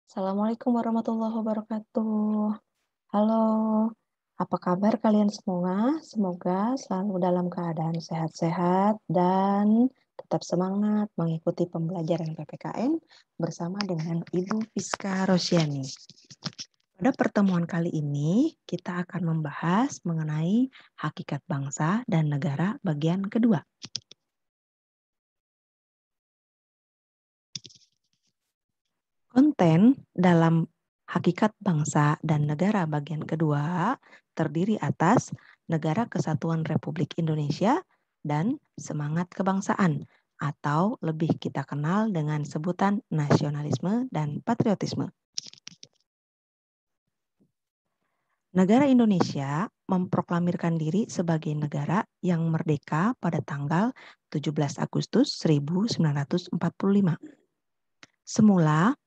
Assalamualaikum warahmatullahi wabarakatuh. Halo, apa kabar kalian semua? Semoga selalu dalam keadaan sehat-sehat dan tetap semangat mengikuti pembelajaran PPKN bersama dengan Ibu Fiska Rosyani. Pada pertemuan kali ini, kita akan membahas mengenai hakikat bangsa dan negara bagian kedua. Konten dalam Hakikat Bangsa dan Negara bagian kedua terdiri atas Negara Kesatuan Republik Indonesia dan semangat kebangsaan atau lebih kita kenal dengan sebutan nasionalisme dan patriotisme. Negara Indonesia memproklamirkan diri sebagai negara yang merdeka pada tanggal 17 Agustus 1945. Semula,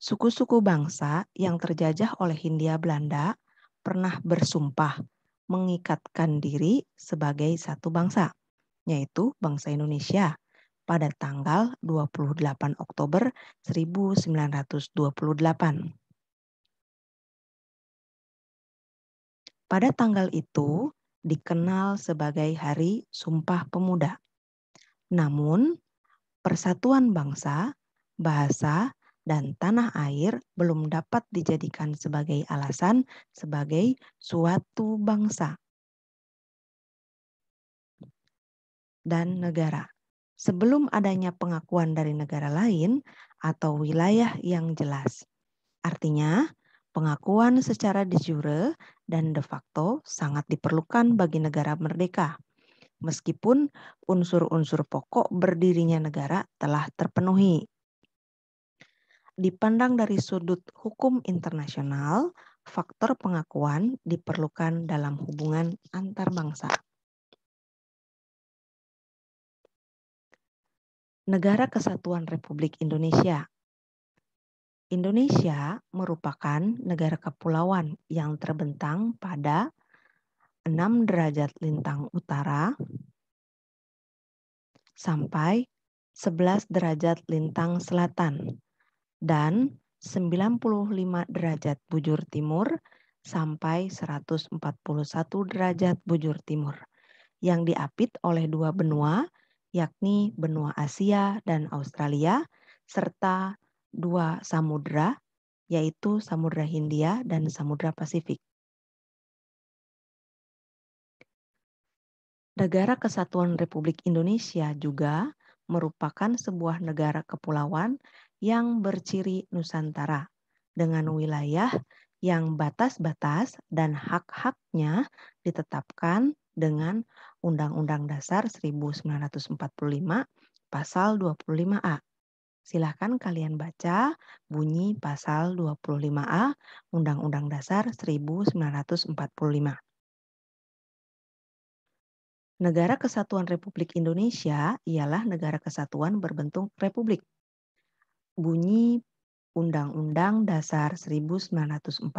suku-suku bangsa yang terjajah oleh Hindia Belanda pernah bersumpah mengikatkan diri sebagai satu bangsa, yaitu bangsa Indonesia, pada tanggal 28 Oktober 1928. Pada tanggal itu dikenal sebagai Hari Sumpah Pemuda. Namun, persatuan bangsa, bahasa, dan tanah air belum dapat dijadikan sebagai alasan sebagai suatu bangsa dan negara. Sebelum adanya pengakuan dari negara lain atau wilayah yang jelas. Artinya, pengakuan secara de jure dan de facto sangat diperlukan bagi negara merdeka. Meskipun unsur-unsur pokok berdirinya negara telah terpenuhi. Dipandang dari sudut hukum internasional, faktor pengakuan diperlukan dalam hubungan antar bangsa. Negara Kesatuan Republik Indonesia. Indonesia merupakan negara kepulauan yang terbentang pada 6 derajat lintang utara sampai 11 derajat lintang selatan dan 95 derajat bujur timur sampai 141 derajat bujur timur yang diapit oleh dua benua, yakni benua Asia dan Australia, serta dua samudra, yaitu Samudra Hindia dan Samudra Pasifik. Negara Kesatuan Republik Indonesia juga merupakan sebuah negara kepulauan yang berciri Nusantara dengan wilayah yang batas-batas dan hak-haknya ditetapkan dengan Undang-Undang Dasar 1945 Pasal 25A. Silahkan kalian baca bunyi Pasal 25A Undang-Undang Dasar 1945. Negara Kesatuan Republik Indonesia ialah negara kesatuan berbentuk republik. Bunyi Undang-Undang Dasar 1945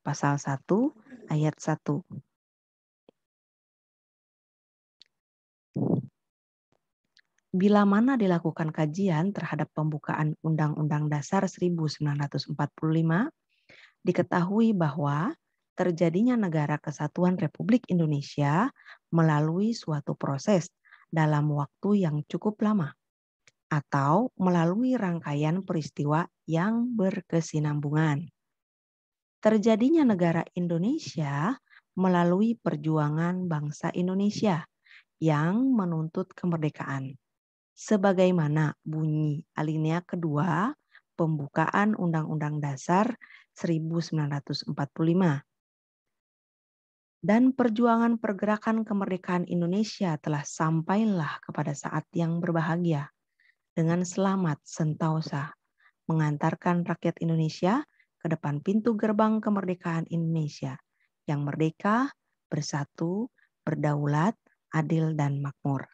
Pasal 1 Ayat 1. Bila mana dilakukan kajian terhadap pembukaan Undang-Undang Dasar 1945, diketahui bahwa terjadinya Negara Kesatuan Republik Indonesia melalui suatu proses dalam waktu yang cukup lama atau melalui rangkaian peristiwa yang berkesinambungan. Terjadinya negara Indonesia melalui perjuangan bangsa Indonesia yang menuntut kemerdekaan. Sebagaimana bunyi alinea kedua pembukaan Undang-Undang Dasar 1945. Dan perjuangan pergerakan kemerdekaan Indonesia telah sampailah kepada saat yang berbahagia dengan selamat sentosa mengantarkan rakyat Indonesia ke depan pintu gerbang kemerdekaan Indonesia yang merdeka, bersatu, berdaulat, adil, dan makmur.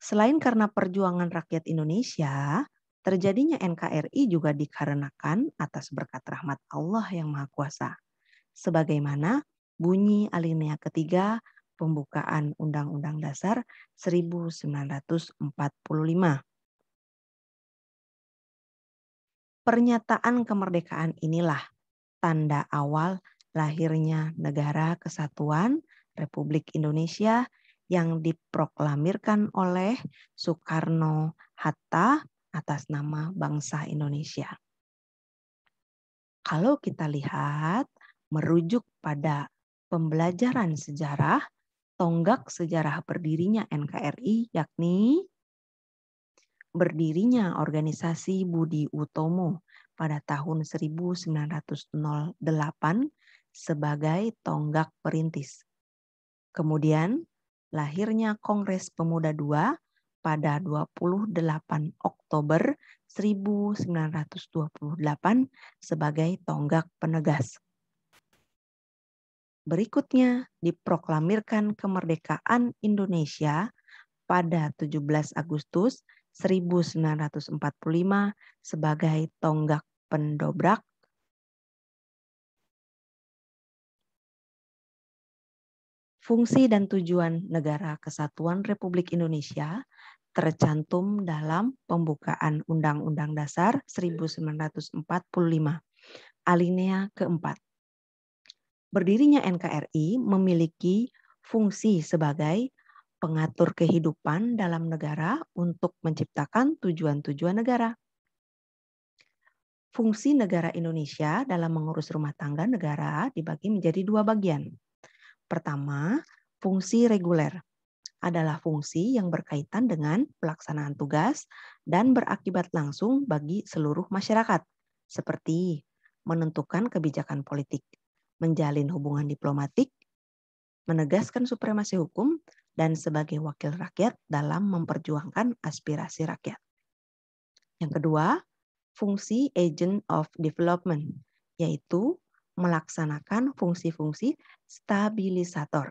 Selain karena perjuangan rakyat Indonesia, terjadinya NKRI juga dikarenakan atas berkat rahmat Allah yang Maha Kuasa. Sebagaimana bunyi alinea ketiga pembukaan Undang-Undang Dasar 1945. Pernyataan kemerdekaan inilah tanda awal lahirnya Negara Kesatuan Republik Indonesia yang diproklamirkan oleh Soekarno-Hatta atas nama bangsa Indonesia. Kalau kita lihat, merujuk pada pembelajaran sejarah, tonggak sejarah berdirinya NKRI yakni berdirinya organisasi Budi Utomo pada tahun 1908 sebagai tonggak perintis. Kemudian lahirnya Kongres Pemuda II pada 28 Oktober 1928 sebagai tonggak penegas. Berikutnya diproklamirkan kemerdekaan Indonesia pada 17 Agustus 1945 sebagai tonggak pendobrak. Fungsi dan tujuan Negara Kesatuan Republik Indonesia tercantum dalam pembukaan Undang-Undang Dasar 1945, alinea keempat. Berdirinya NKRI memiliki fungsi sebagai pengatur kehidupan dalam negara untuk menciptakan tujuan-tujuan negara. Fungsi negara Indonesia dalam mengurus rumah tangga negara dibagi menjadi dua bagian. Pertama, fungsi reguler adalah fungsi yang berkaitan dengan pelaksanaan tugas dan berakibat langsung bagi seluruh masyarakat, seperti menentukan kebijakan politik, menjalin hubungan diplomatik, menegaskan supremasi hukum, dan sebagai wakil rakyat dalam memperjuangkan aspirasi rakyat. Yang kedua, fungsi agent of development, yaitu melaksanakan fungsi-fungsi stabilisator,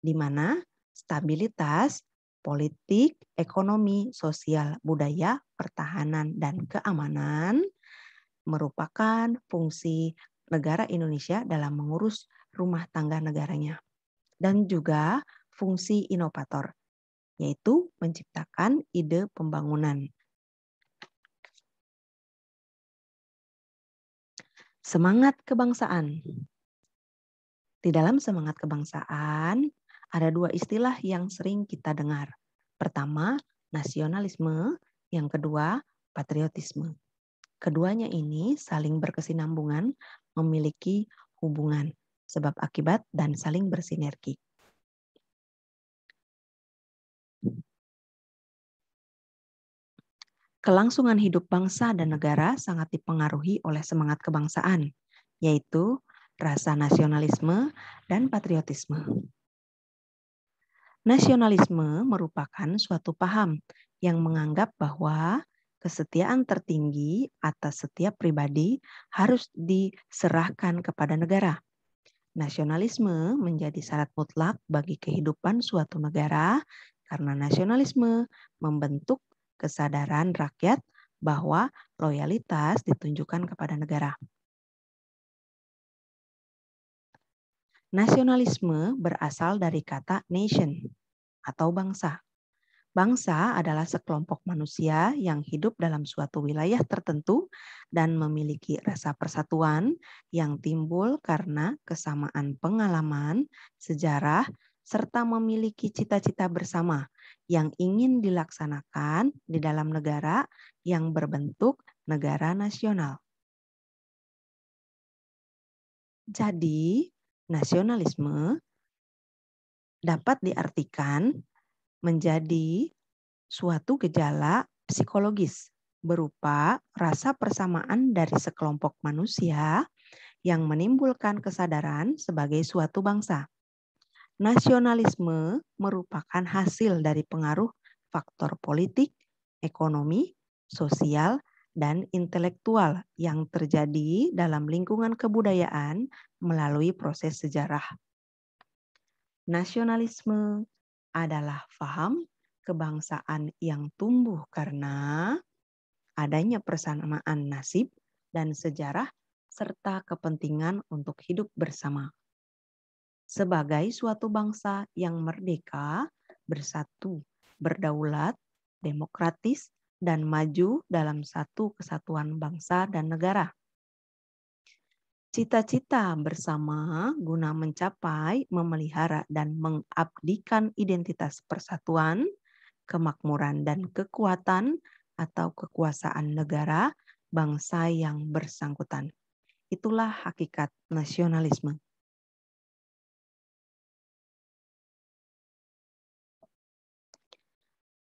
di mana stabilitas politik, ekonomi, sosial, budaya, pertahanan, dan keamanan merupakan fungsi negara Indonesia dalam mengurus rumah tangga negaranya. Dan juga fungsi inovator, yaitu menciptakan ide pembangunan. Semangat kebangsaan. Di dalam semangat kebangsaan, ada dua istilah yang sering kita dengar. Pertama, nasionalisme. Yang kedua, patriotisme. Keduanya ini saling berkesinambungan, memiliki hubungan, sebab akibat, dan saling bersinergi. Kelangsungan hidup bangsa dan negara sangat dipengaruhi oleh semangat kebangsaan, yaitu rasa nasionalisme dan patriotisme. Nasionalisme merupakan suatu paham yang menganggap bahwa kesetiaan tertinggi atas setiap pribadi harus diserahkan kepada negara. Nasionalisme menjadi syarat mutlak bagi kehidupan suatu negara karena nasionalisme membentuk kesadaran rakyat bahwa loyalitas ditunjukkan kepada negara. Nasionalisme berasal dari kata nation atau bangsa. Bangsa adalah sekelompok manusia yang hidup dalam suatu wilayah tertentu dan memiliki rasa persatuan yang timbul karena kesamaan pengalaman, sejarah, serta memiliki cita-cita bersama yang ingin dilaksanakan di dalam negara yang berbentuk negara nasional. Jadi, nasionalisme dapat diartikan menjadi suatu gejala psikologis berupa rasa persamaan dari sekelompok manusia yang menimbulkan kesadaran sebagai suatu bangsa. Nasionalisme merupakan hasil dari pengaruh faktor politik, ekonomi, sosial, dan intelektual yang terjadi dalam lingkungan kebudayaan melalui proses sejarah. Nasionalisme adalah paham kebangsaan yang tumbuh karena adanya persamaan nasib dan sejarah serta kepentingan untuk hidup bersama. Sebagai suatu bangsa yang merdeka, bersatu, berdaulat, demokratis, dan maju dalam satu kesatuan bangsa dan negara. Cita-cita bersama guna mencapai, memelihara, dan mengabdikan identitas persatuan, kemakmuran, dan kekuatan atau kekuasaan negara, bangsa yang bersangkutan. Itulah hakikat nasionalisme.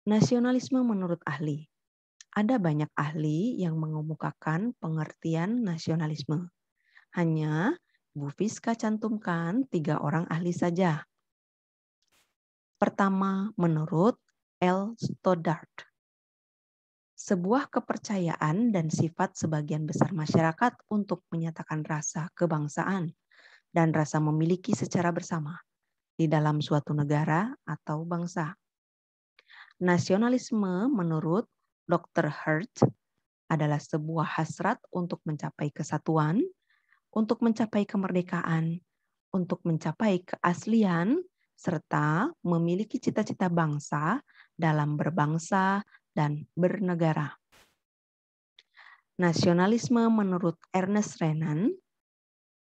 Nasionalisme menurut ahli. Ada banyak ahli yang mengemukakan pengertian nasionalisme. Hanya Bu Fiska cantumkan 3 orang ahli saja. Pertama, menurut L. Stoddard. Sebuah kepercayaan dan sifat sebagian besar masyarakat untuk menyatakan rasa kebangsaan dan rasa memiliki secara bersama di dalam suatu negara atau bangsa. Nasionalisme menurut Dr. Hurt adalah sebuah hasrat untuk mencapai kesatuan, untuk mencapai kemerdekaan, untuk mencapai keaslian, serta memiliki cita-cita bangsa dalam berbangsa dan bernegara. Nasionalisme menurut Ernest Renan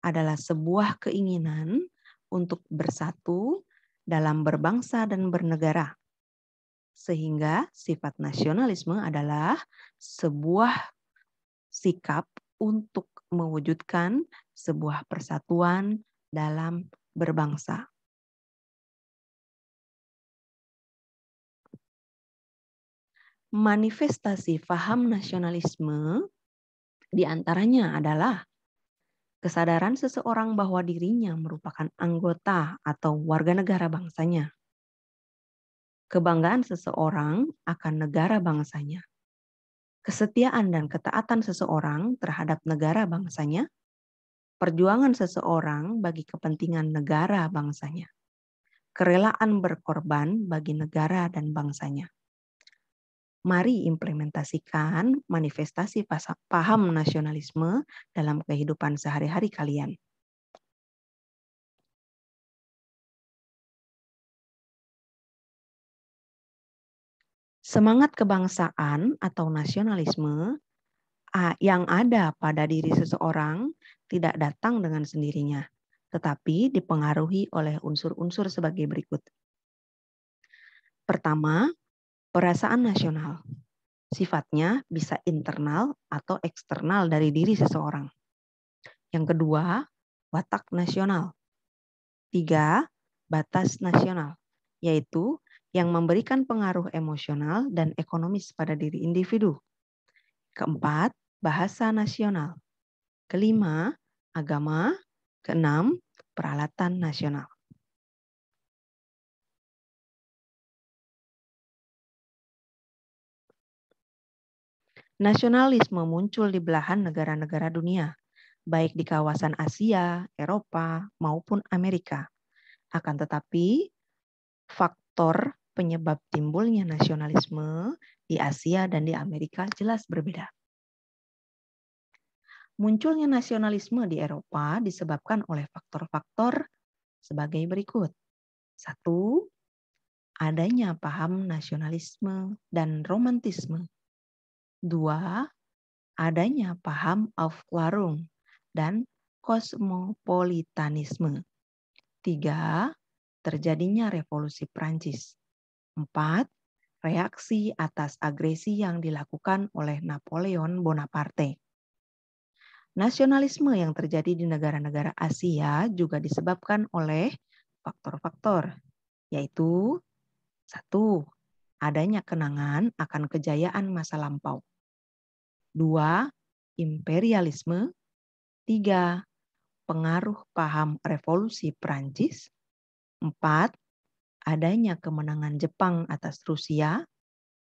adalah sebuah keinginan untuk bersatu dalam berbangsa dan bernegara. Sehingga sifat nasionalisme adalah sebuah sikap untuk mewujudkan sebuah persatuan dalam berbangsa. Manifestasi paham nasionalisme diantaranya adalah kesadaran seseorang bahwa dirinya merupakan anggota atau warga negara bangsanya, kebanggaan seseorang akan negara bangsanya, kesetiaan dan ketaatan seseorang terhadap negara bangsanya, perjuangan seseorang bagi kepentingan negara bangsanya, kerelaan berkorban bagi negara dan bangsanya. Mari implementasikan manifestasi paham nasionalisme dalam kehidupan sehari-hari kalian. Semangat kebangsaan atau nasionalisme yang ada pada diri seseorang tidak datang dengan sendirinya, tetapi dipengaruhi oleh unsur-unsur sebagai berikut. Pertama, perasaan nasional. Sifatnya bisa internal atau eksternal dari diri seseorang. Yang kedua, watak nasional. 3, batas nasional, yaitu yang memberikan pengaruh emosional dan ekonomis pada diri individu. Keempat, bahasa nasional. Kelima, agama. Keenam, peralatan nasional. Nasionalisme muncul di belahan negara-negara dunia, baik di kawasan Asia, Eropa, maupun Amerika. Akan tetapi, faktor penyebab timbulnya nasionalisme di Asia dan di Amerika jelas berbeda. Munculnya nasionalisme di Eropa disebabkan oleh faktor-faktor sebagai berikut. 1. Adanya paham nasionalisme dan romantisme. 2. Adanya paham Aufklärung dan kosmopolitanisme. 3. Terjadinya revolusi Prancis. 4. Reaksi atas agresi yang dilakukan oleh Napoleon Bonaparte. Nasionalisme yang terjadi di negara-negara Asia juga disebabkan oleh faktor-faktor, yaitu 1. Adanya kenangan akan kejayaan masa lampau. 2. Imperialisme. 3. Pengaruh paham revolusi Prancis. 4. Adanya kemenangan Jepang atas Rusia.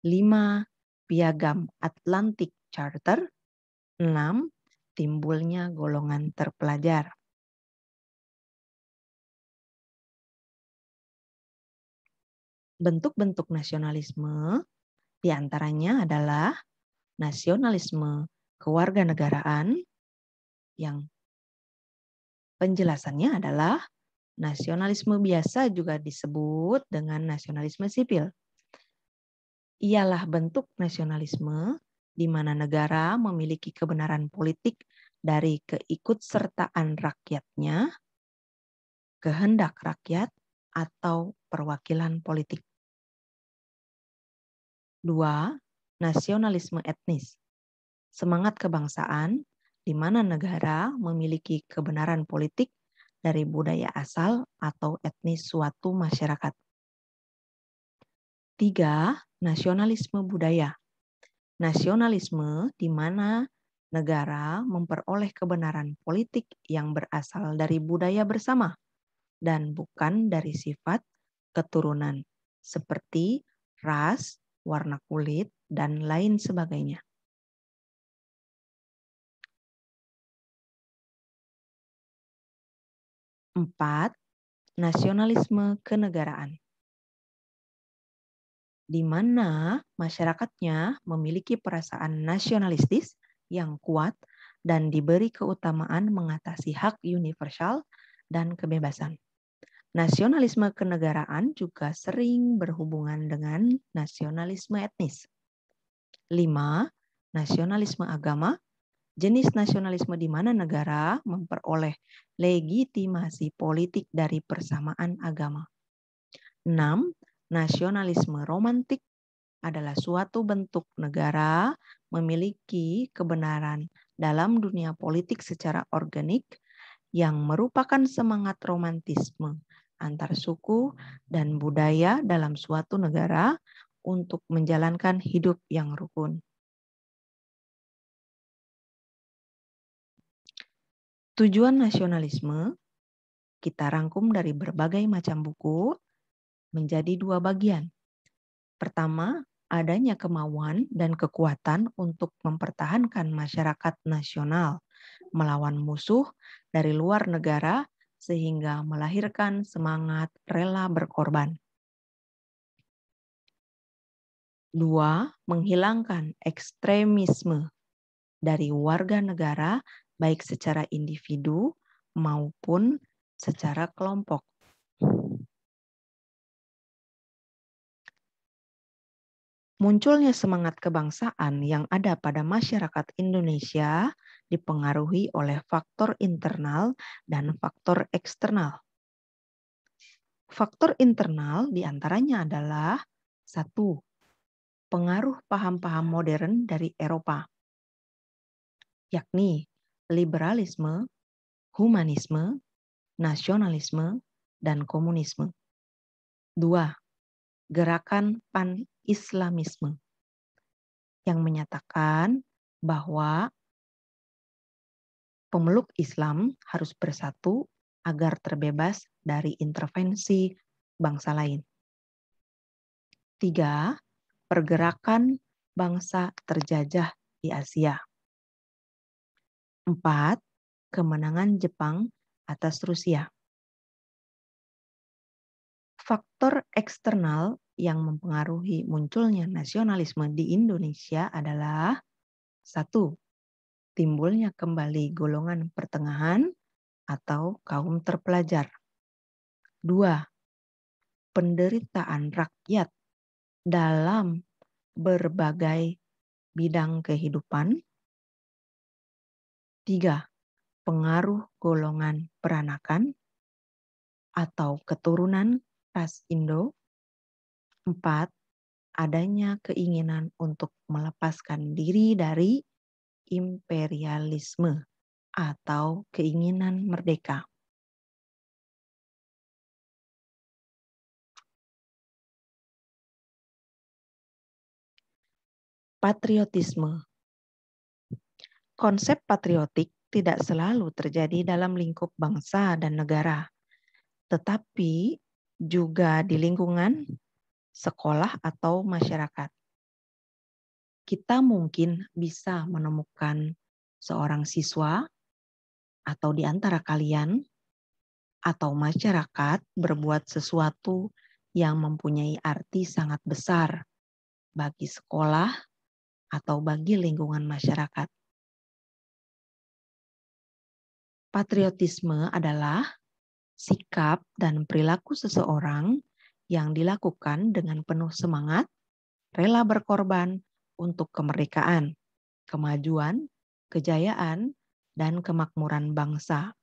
5. Piagam Atlantic Charter. 6. Timbulnya golongan terpelajar. Bentuk-bentuk nasionalisme diantaranya adalah nasionalisme kewarganegaraan yang penjelasannya adalah nasionalisme biasa juga disebut dengan nasionalisme sipil. Ialah bentuk nasionalisme di mana negara memiliki kebenaran politik dari keikutsertaan rakyatnya, kehendak rakyat, atau perwakilan politik. 2. Nasionalisme etnis. Semangat kebangsaan di mana negara memiliki kebenaran politik dari budaya asal atau etnis suatu masyarakat. 3. Nasionalisme budaya. Nasionalisme di mana negara memperoleh kebenaran politik yang berasal dari budaya bersama dan bukan dari sifat keturunan seperti ras, warna kulit, dan lain sebagainya. 4. Nasionalisme kenegaraan, di mana masyarakatnya memiliki perasaan nasionalistis yang kuat dan diberi keutamaan mengatasi hak universal dan kebebasan. Nasionalisme kenegaraan juga sering berhubungan dengan nasionalisme etnis. 5. Nasionalisme agama, jenis nasionalisme di mana negara memperoleh legitimasi politik dari persamaan agama. 6. Nasionalisme romantik adalah suatu bentuk negara memiliki kebenaran dalam dunia politik secara organik yang merupakan semangat romantisme antar suku dan budaya dalam suatu negara untuk menjalankan hidup yang rukun. Tujuan nasionalisme kita rangkum dari berbagai macam buku menjadi 2 bagian. Pertama, adanya kemauan dan kekuatan untuk mempertahankan masyarakat nasional melawan musuh dari luar negara sehingga melahirkan semangat rela berkorban. 2. Menghilangkan ekstremisme dari warga negara baik secara individu maupun secara kelompok. Munculnya semangat kebangsaan yang ada pada masyarakat Indonesia dipengaruhi oleh faktor internal dan faktor eksternal. Faktor internal diantaranya adalah 1. Pengaruh paham-paham modern dari Eropa, yakni liberalisme, humanisme, nasionalisme, dan komunisme. 2. Gerakan pan-islamisme yang menyatakan bahwa pemeluk Islam harus bersatu agar terbebas dari intervensi bangsa lain. 3. Pergerakan bangsa terjajah di Asia. 4. Kemenangan Jepang atas Rusia. Faktor eksternal yang mempengaruhi munculnya nasionalisme di Indonesia adalah 1. Timbulnya kembali golongan pertengahan atau kaum terpelajar. 2. Penderitaan rakyat dalam berbagai bidang kehidupan. 3. Pengaruh golongan peranakan atau keturunan ras Indo. 4. Adanya keinginan untuk melepaskan diri dari imperialisme atau keinginan merdeka. Patriotisme. Konsep patriotik tidak selalu terjadi dalam lingkup bangsa dan negara, tetapi juga di lingkungan sekolah atau masyarakat. Kita mungkin bisa menemukan seorang siswa atau di antara kalian atau masyarakat berbuat sesuatu yang mempunyai arti sangat besar bagi sekolah atau bagi lingkungan masyarakat. Patriotisme adalah sikap dan perilaku seseorang yang dilakukan dengan penuh semangat, rela berkorban untuk kemerdekaan, kemajuan, kejayaan, dan kemakmuran bangsa.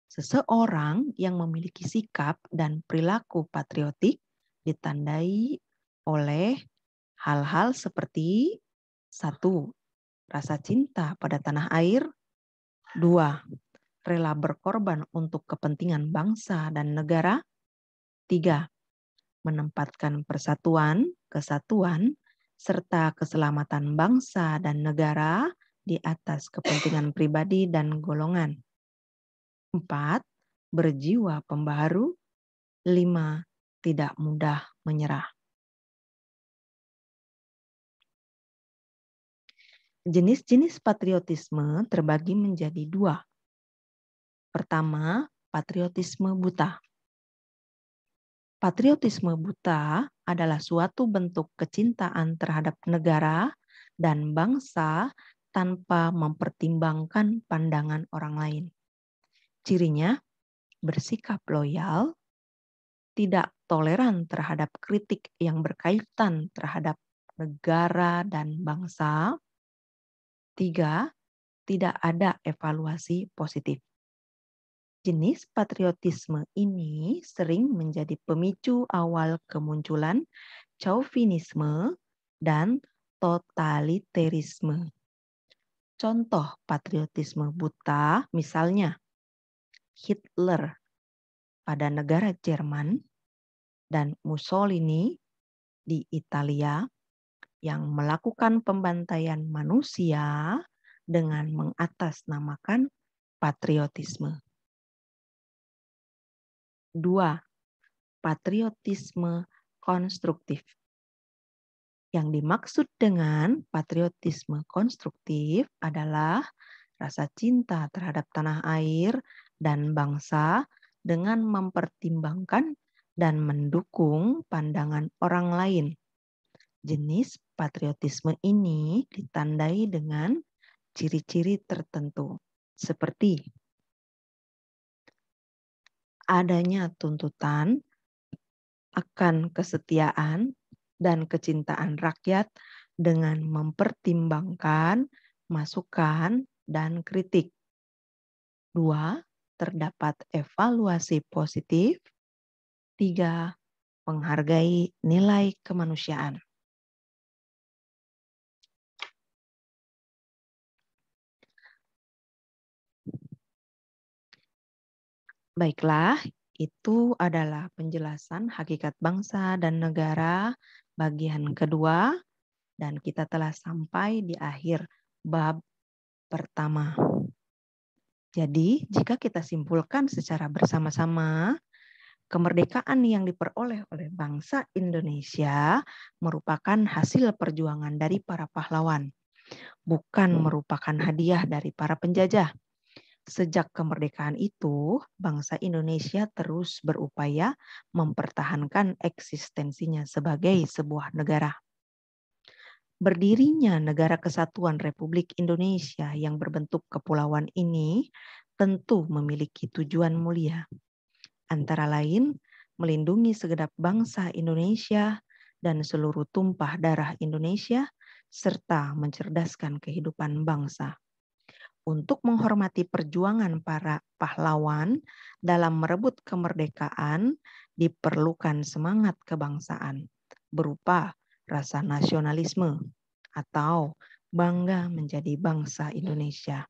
Seseorang yang memiliki sikap dan perilaku patriotik ditandai oleh hal-hal seperti 1. Rasa cinta pada tanah air. 2. Rela berkorban untuk kepentingan bangsa dan negara. 3. Menempatkan persatuan, kesatuan, serta keselamatan bangsa dan negara di atas kepentingan pribadi dan golongan. 4. Berjiwa pembaharu. 5. Tidak mudah menyerah. Jenis-jenis patriotisme terbagi menjadi 2. Pertama, patriotisme buta. Patriotisme buta adalah suatu bentuk kecintaan terhadap negara dan bangsa tanpa mempertimbangkan pandangan orang lain. Cirinya, bersikap loyal, tidak toleran terhadap kritik yang berkaitan terhadap negara dan bangsa. 3. Tidak ada evaluasi positif. Jenis patriotisme ini sering menjadi pemicu awal kemunculan chauvinisme dan totalitarisme. Contoh patriotisme buta misalnya Hitler pada negara Jerman dan Mussolini di Italia yang melakukan pembantaian manusia dengan mengatasnamakan patriotisme. 2. Patriotisme konstruktif. Yang dimaksud dengan patriotisme konstruktif adalah rasa cinta terhadap tanah air dan bangsa dengan mempertimbangkan dan mendukung pandangan orang lain. Jenis patriotisme ini ditandai dengan ciri-ciri tertentu, seperti adanya tuntutan akan kesetiaan dan kecintaan rakyat dengan mempertimbangkan masukan dan kritik. 2. Terdapat evaluasi positif. 3. Menghargai nilai kemanusiaan. Baiklah, itu adalah penjelasan hakikat bangsa dan negara bagian kedua, dan kita telah sampai di akhir bab pertama. Jadi, jika kita simpulkan secara bersama-sama, kemerdekaan yang diperoleh oleh bangsa Indonesia merupakan hasil perjuangan dari para pahlawan, bukan merupakan hadiah dari para penjajah. Sejak kemerdekaan itu, bangsa Indonesia terus berupaya mempertahankan eksistensinya sebagai sebuah negara. Berdirinya Negara Kesatuan Republik Indonesia yang berbentuk kepulauan ini tentu memiliki tujuan mulia. Antara lain, melindungi segenap bangsa Indonesia dan seluruh tumpah darah Indonesia, serta mencerdaskan kehidupan bangsa. Untuk menghormati perjuangan para pahlawan dalam merebut kemerdekaan, diperlukan semangat kebangsaan berupa rasa nasionalisme atau bangga menjadi bangsa Indonesia,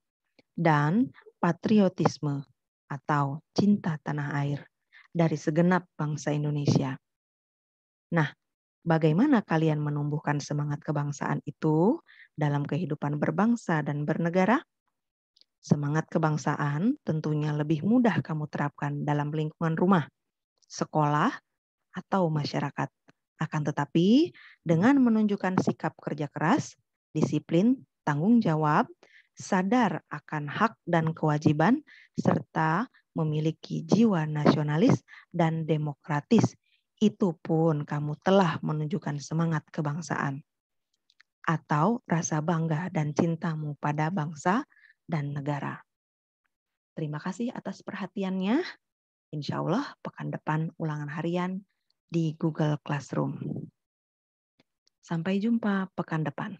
dan patriotisme atau cinta tanah air dari segenap bangsa Indonesia. Nah, bagaimana kalian menumbuhkan semangat kebangsaan itu dalam kehidupan berbangsa dan bernegara? Semangat kebangsaan tentunya lebih mudah kamu terapkan dalam lingkungan rumah, sekolah, atau masyarakat. Akan tetapi, dengan menunjukkan sikap kerja keras, disiplin, tanggung jawab, sadar akan hak dan kewajiban, serta memiliki jiwa nasionalis dan demokratis, itu pun kamu telah menunjukkan semangat kebangsaan atau rasa bangga dan cintamu pada bangsa dan negara. Terima kasih atas perhatiannya. Insya Allah pekan depan ulangan harian di Google Classroom. Sampai jumpa pekan depan.